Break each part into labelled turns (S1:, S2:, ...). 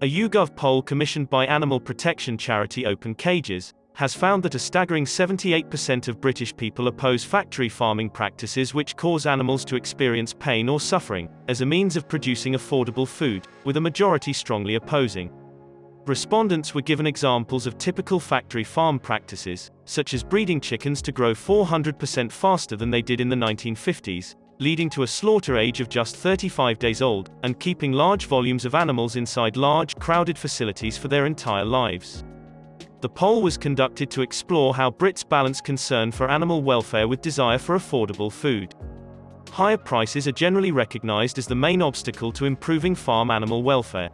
S1: A YouGov poll commissioned by animal protection charity Open Cages has found that a staggering 78% of British people oppose factory farming practices which cause animals to experience pain or suffering, as a means of producing affordable food, with a majority strongly opposing. Respondents were given examples of typical factory farm practices, such as breeding chickens to grow 400% faster than they did in the 1950s, leading to a slaughter age of just 35 days old, and keeping large volumes of animals inside large, crowded facilities for their entire lives. The poll was conducted to explore how Brits balance concern for animal welfare with desire for affordable food. Higher prices are generally recognized as the main obstacle to improving farm animal welfare.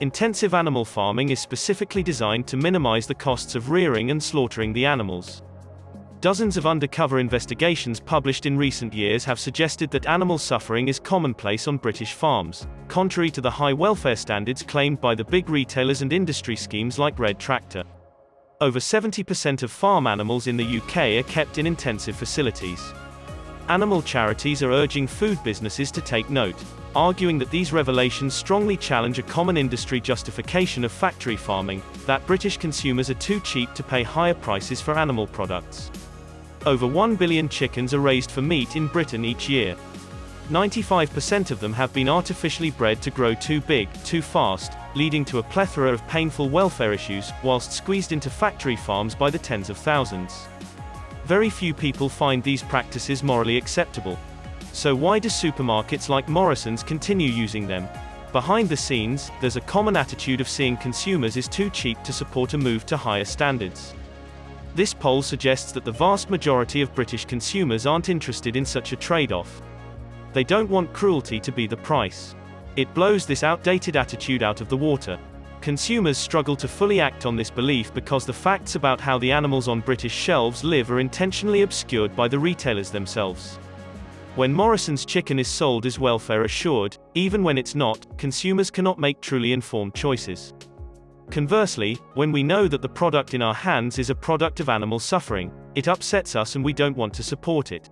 S1: Intensive animal farming is specifically designed to minimize the costs of rearing and slaughtering the animals. Dozens of undercover investigations published in recent years have suggested that animal suffering is commonplace on British farms, contrary to the high welfare standards claimed by the big retailers and industry schemes like Red Tractor. Over 70% of farm animals in the UK are kept in intensive facilities. Animal charities are urging food businesses to take note, arguing that these revelations strongly challenge a common industry justification of factory farming, that British consumers are too cheap to pay higher prices for animal products. Over 1 billion chickens are raised for meat in Britain each year. 95% of them have been artificially bred to grow too big, too fast, leading to a plethora of painful welfare issues, whilst squeezed into factory farms by the tens of thousands. Very few people find these practices morally acceptable. So why do supermarkets like Morrison's continue using them? Behind the scenes, there's a common attitude of seeing consumers as too cheap to support a move to higher standards. This poll suggests that the vast majority of British consumers aren't interested in such a trade-off. They don't want cruelty to be the price. It blows this outdated attitude out of the water. Consumers struggle to fully act on this belief because the facts about how the animals on British shelves live are intentionally obscured by the retailers themselves. When Morrison's chicken is sold as welfare assured, even when it's not, consumers cannot make truly informed choices. Conversely, when we know that the product in our hands is a product of animal suffering, it upsets us and we don't want to support it.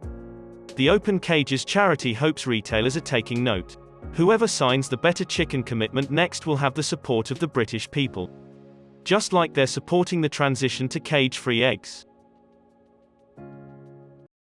S1: The Open Cages charity hopes retailers are taking note. Whoever signs the Better Chicken commitment next will have the support of the British people. Just like they're supporting the transition to cage-free eggs.